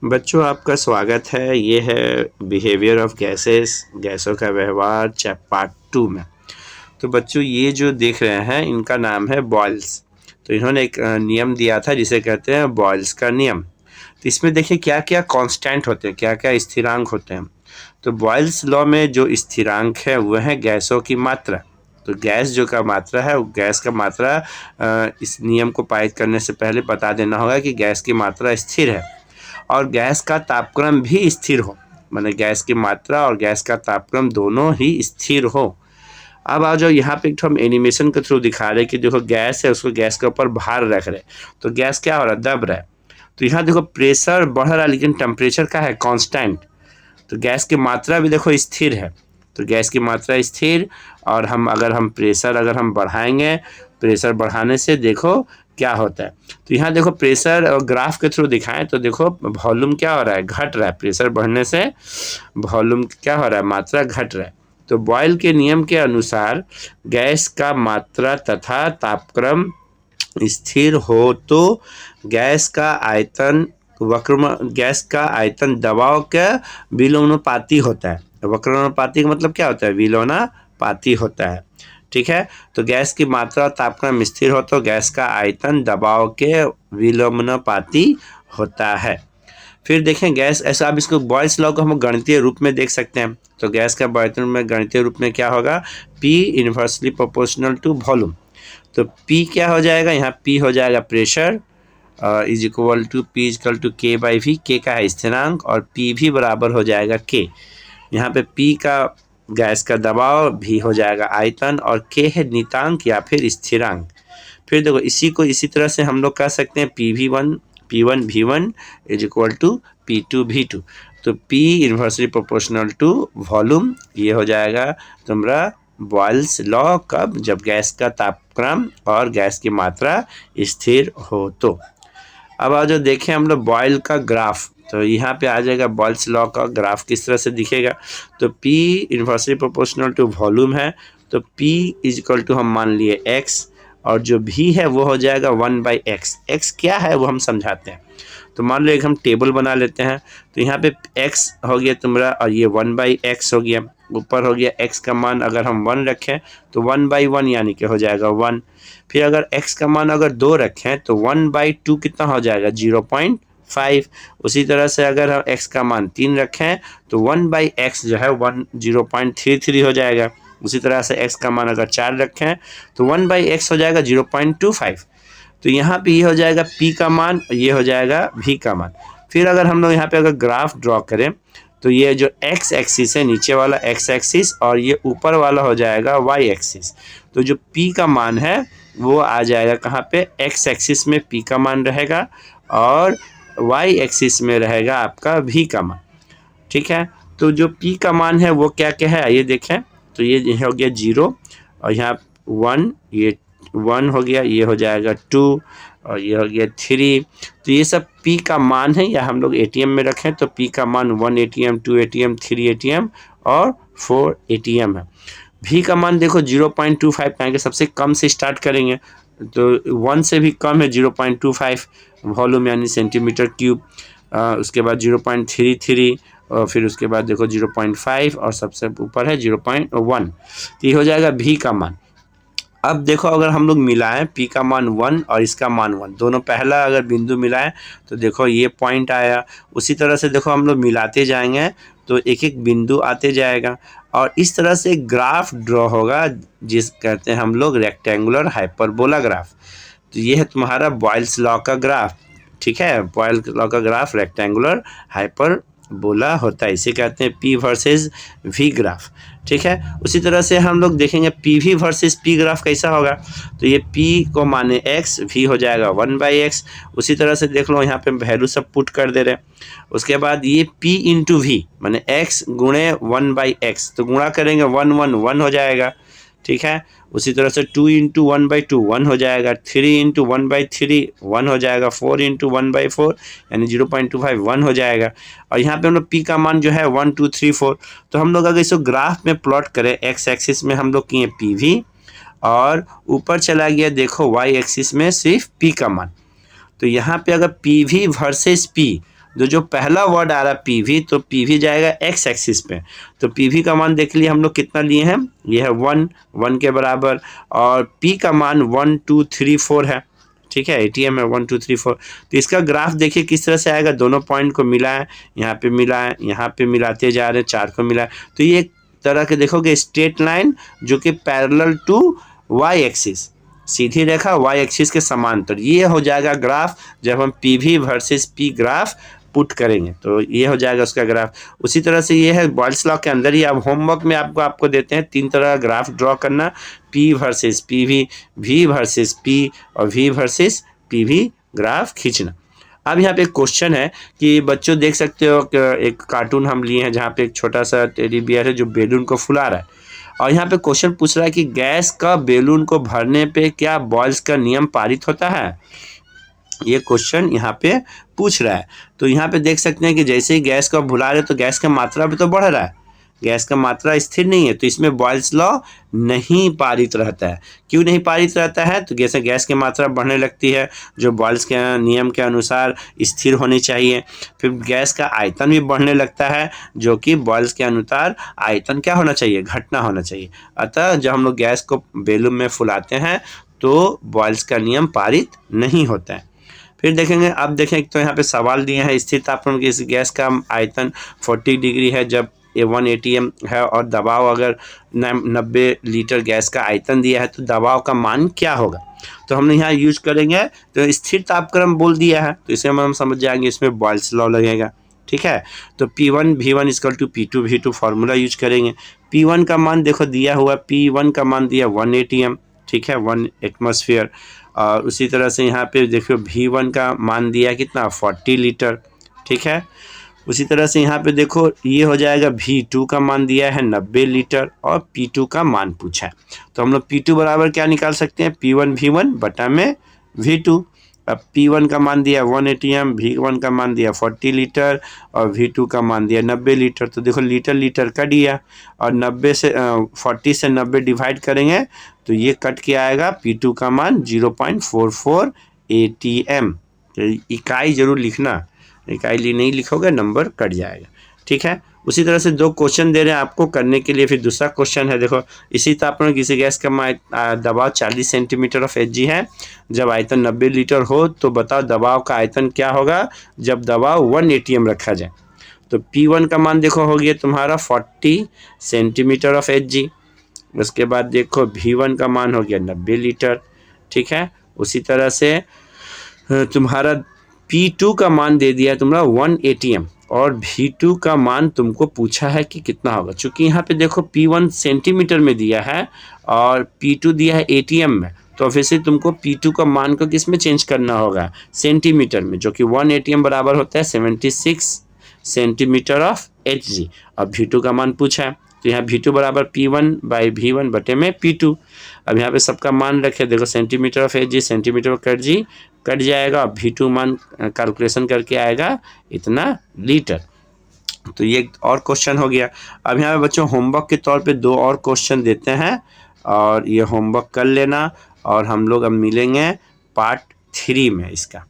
बच्चों आपका स्वागत है। ये है बिहेवियर ऑफ गैसेस, गैसों का व्यवहार पार्ट 2 में। तो बच्चों ये जो देख रहे हैं इनका नाम है बॉयल्स। तो इन्होंने एक नियम दिया था जिसे कहते हैं बॉयल्स का नियम। तो इसमें देखिए क्या क्या कांस्टेंट होते हैं, क्या क्या स्थिरांक होते हैं। तो बॉयल्स लॉ में जो स्थिरांक है वह है गैसों की मात्रा। तो गैस जो का मात्रा है, गैस का मात्रा इस नियम को पारित करने से पहले बता देना होगा कि गैस की मात्रा स्थिर है और गैस का तापक्रम भी स्थिर हो। माने गैस की मात्रा और गैस का तापक्रम दोनों ही स्थिर हो। अब आ जाओ यहाँ पे एक हम एनिमेशन के थ्रू दिखा रहे कि देखो गैस है, उसको गैस के ऊपर भार रख रहे, तो गैस क्या हो रहा है, दब रहा है। तो यहाँ देखो प्रेशर बढ़ रहा है लेकिन टेम्परेचर क्या है, कांस्टेंट। तो गैस की मात्रा भी देखो स्थिर है। तो गैस की मात्रा स्थिर और अगर हम प्रेशर बढ़ाएंगे, प्रेशर बढ़ाने से देखो क्या होता है। तो यहाँ देखो प्रेशर और ग्राफ के थ्रू दिखाएं तो देखो वॉल्यूम क्या हो रहा है, घट रहा है। प्रेशर बढ़ने से वॉल्यूम क्या हो रहा है, मात्रा घट रहा है। तो बॉयल के नियम के अनुसार गैस का मात्रा तथा तापक्रम स्थिर हो तो गैस का आयतन गैस का आयतन दबाव के विलोमानुपाती होता है। वक्रानुपाती का मतलब क्या होता है, विलोमानुपाती होता है। ठीक है। तो गैस की मात्रा और तापक्रम स्थिर हो तो गैस का आयतन दबाव के विलोमानुपाती होता है। फिर देखें गैस ऐसा, अब इसको बॉयल्स लॉ को हम गणितीय रूप में देख सकते हैं। तो गैस का बर्तन में गणितीय रूप में क्या होगा, P inversely proportional to volume. तो P क्या हो जाएगा, यहाँ P हो जाएगा pressure is equal to P equal to K by V। K का है स्थिरांक और P भी बराबर हो जाएगा K। यहाँ पे P का गैस का दबाव, V हो जाएगा आयतन और K है नितांक या फिर स्थिरांक। फिर देखो इसी को इसी तरह से हम लोग कह सकते हैं P1 V1 is equal to P2 V2। तो P inversely proportional to volume, ये हो जाएगा तुम्हारा बॉयल्स लॉ कब, जब गैस का तापक्रम और गैस की मात्रा स्थिर हो। तो अब आज जो देखें हम लोग बॉयल का ग्राफ, तो यहाँ पे आ जाएगा बॉयल्स लॉ का ग्राफ किस तरह से दिखेगा। तो P inversely proportional to volume है, तो P इज इक्वल टू हम मान लिए x और जो भी है वो हो जाएगा 1/x। x क्या है वो हम समझाते हैं। तो मान लो एक हम टेबल बना लेते हैं। तो यहाँ पे x हो गया तुम्हारा और ये 1/x हो गया, ऊपर हो गया x का मान अगर हम 1 रखें तो 1/1 यानी कि हो जाएगा 1। फिर अगर x का मान अगर 2 रखें तो 1/2 कितना हो जाएगा, 0.5। उसी तरह से अगर हम x का मान 3 रखें तो 1/x जो है 0.33 हो जाएगा। उसी तरह से x का मान अगर 4 रखें तो 1/x हो जाएगा 0.25। तो यहाँ पे ये हो जाएगा P का मान, ये हो जाएगा V का मान। फिर अगर हम लोग यहाँ पे अगर ग्राफ ड्रॉ करें तो ये जो x एक्सिस है, नीचे वाला x एक्सिस और ये ऊपर वाला हो जाएगा y एक्सिस। तो जो P का मान है वो आ जाएगा कहाँ पे, x एक्सिस में P का मान रहेगा और y एक्सिस में रहेगा आपका V का मान। ठीक है। तो जो P का मान है वो क्या क्या है ये देखें। तो ये हो गया 0 और यहाँ 1, ये 1 हो गया, ये हो जाएगा 2 और ये हो गया 3। तो ये सब P का मान है, या हम लोग ATM में रखें तो P का मान 1 ATM 2 ATM 3 ATM और 4 ATM है। V का मान देखो 0.25 पाएंगे, सबसे कम से स्टार्ट करेंगे तो 1 से भी कम है 0.25 वॉल्यूम यानी सेंटीमीटर क्यूब। उसके बाद 0.33 और फिर उसके बाद देखो 0.5 और सबसे ऊपर है 0.1। तो ये हो जाएगा V का मान। अब देखो अगर हम लोग मिलाएं P का मान 1 और इसका मान 1, दोनों पहला अगर बिंदु मिलाएं तो देखो ये पॉइंट आया। उसी तरह से देखो हम लोग मिलाते जाएंगे तो एक एक बिंदु आते जाएगा और इस तरह से ग्राफ ड्रॉ होगा जिस कहते हैं हम लोग रेक्टेंगुलर हाइपरबोला ग्राफ। तो ये है तुम्हारा बॉयल्स लॉ का ग्राफ। ठीक है, बॉयल्स लॉ का ग्राफ रेक्टेंगुलर हाइपरबोला होता है, इसे कहते हैं P वर्सेस V ग्राफ। ठीक है। उसी तरह से हम लोग देखेंगे PV वर्सेस P ग्राफ कैसा होगा। तो ये P को माने x, V हो जाएगा 1/x। उसी तरह से देख लो यहाँ पे वैल्यू सब पुट कर दे रहे। उसके बाद ये P इंटू V माने x गुणे 1/x, तो गुणा करेंगे 1 1 1 हो जाएगा। ठीक है। उसी तरह से 2 इंटू 1/2 1 हो जाएगा, 3 इंटू 1/3 1 हो जाएगा, 4 इंटू 1/4 यानी 0.25 1 हो जाएगा। और यहाँ पे हम लोग P का मान जो है 1 2 3 4। तो हम लोग अगर इसको ग्राफ में प्लॉट करें, x एक्सिस में हम लोग किए PV और ऊपर चला गया देखो y एक्सिस में सिर्फ P का मान। तो यहाँ पे अगर PV वर्सेस P जो पहला वर्ड आ रहा है पीवी, तो पीवी जाएगा एक्स एक्सिस पे। तो पीवी का मान देख लिए हम लोग कितना लिए हैं, ये है 1 के बराबर, और पी का मान 1 2 3 4 है, ठीक है, एटीएम है 1 2 3 4। तो इसका ग्राफ देखिए किस तरह से आएगा, दोनों पॉइंट को मिलाएं, यहाँ पे मिलाएं, यहाँ पे मिलाते जा रहे हैं, 4 को मिलाएं, तो ये एक तरह के देखोगे स्ट्रेट लाइन जो कि पैरेलल टू वाई एक्सिस, सीधी रेखा वाई एक्सिस के समांतर, ये हो जाएगा ग्राफ जब हम PV versus P graph put करेंगे, तो ये हो जाएगा उसका ग्राफ। उसी तरह से ये है बॉयल्स लॉ के अंदर ही, अब होमवर्क में आपको देते हैं 3 तरह का ग्राफ ड्रॉ करना, P versus PV, V versus P, और वी वर्सेस पीवी ग्राफ खींचना। अब यहाँ पे एक क्वेश्चन है कि बच्चों देख सकते हो कि एक कार्टून हम लिए हैं जहाँ पे एक छोटा सा टेडी बियर है जो बैलून को फुला रहा है, और यहाँ पे क्वेश्चन पूछ रहा है कि गैस का बैलून को भरने पे क्या बॉयल्स का नियम पारित होता है, ये क्वेश्चन यहाँ पे पूछ रहा है। तो यहाँ पे देख सकते हैं कि जैसे ही गैस को भुला रहे तो गैस का मात्रा भी तो बढ़ रहा है, गैस का मात्रा स्थिर नहीं है, तो इसमें बॉयल्स लॉ नहीं पारित रहता है। क्यों नहीं पारित रहता है, तो जैसे गैस की मात्रा बढ़ने लगती है जो बॉयल्स के नियम के अनुसार स्थिर होनी चाहिए, फिर गैस का आयतन भी बढ़ने लगता है जो कि बॉयल्स के अनुसार आयतन क्या होना चाहिए, घटना होना चाहिए। अतः जब हम लोग गैस को बैलून में फुलाते हैं तो बॉयल्स का नियम पारित नहीं होता है। फिर देखेंगे, अब देखें तो यहाँ पे सवाल दिए हैं, स्थिर तापमान की इस गैस का आयतन 40 डिग्री है जब 1 ATM है, और दबाव अगर 90 लीटर गैस का आयतन दिया है तो दबाव का मान क्या होगा। तो हमने यहाँ यूज करेंगे, तो स्थिर तापक्रम बोल दिया है तो इसे हम समझ जाएंगे, इसमें बॉयल्स लॉ लगेगा, ठीक है। तो P1 V1 equal to P2 V2 formula use करेंगे। P1 का मान देखो दिया हुआ, P1 का मान दिया 1 ATM, ठीक है, 1 एटमॉस्फेयर, और उसी तरह से यहाँ पे देखो V1 का मान दिया कितना 40 लीटर, ठीक है। उसी तरह से यहाँ पे देखो ये हो जाएगा V2 का मान दिया है 90 लीटर, और P2 का मान पूछा है, तो हम लोग P2 बराबर क्या निकाल सकते हैं, P1 V1 बटा में V2। अब P1 का मान दिया 1 ATM, V1 का मान दिया 40 लीटर, और V2 का मान दिया 90 लीटर। तो देखो लीटर लीटर कट गया, और 90 से 40 से 90 डिवाइड करेंगे तो ये कट के आएगा P2 का मान 0.44 ATM। तो इकाई जरूर लिखना, इकाई नहीं लिखोगे नंबर कट जाएगा, ठीक है। उसी तरह से 2 क्वेश्चन दे रहे हैं आपको करने के लिए। फिर दूसरा क्वेश्चन है, देखो इसी तापमान किसी गैस का दबाव 40 सेंटीमीटर ऑफ Hg है, जब आयतन 90 लीटर हो तो बताओ दबाव का आयतन क्या होगा जब दबाव 1 ATM रखा जाए। तो P1 का मान देखो हो गया तुम्हारा 40 सेंटीमीटर ऑफ Hg, उसके बाद देखो V1 का मान हो गया 90 लीटर, ठीक है। उसी तरह से तुम्हारा P2 का मान दे दिया तुम्हारा 1 ATM, और V2 का मान तुमको पूछा है कि कितना होगा। चूंकि यहाँ पे देखो P1 सेंटीमीटर में दिया है और P2 दिया है ATM में, तो ऑब्वियसली तुमको P2 का मान को किस में चेंज करना होगा, सेंटीमीटर में, जो कि 1 ATM बराबर होता है 76 सेंटीमीटर ऑफ Hg। अब V2 का मान पूछा है तो यहाँ V2 बराबर P1 बाई V1 बटे में P2। अब यहाँ पे सबका मान रखे, देखो centimetre of Hg, centimetre of Hg cut जाएगा, V2 मान कैलकुलेशन करके आएगा इतना लीटर। तो ये और क्वेश्चन हो गया। अब यहाँ पे बच्चों होमवर्क के तौर पे 2 और क्वेश्चन देते हैं, और ये होमवर्क कर लेना, और हम लोग अब मिलेंगे पार्ट 3 में इसका।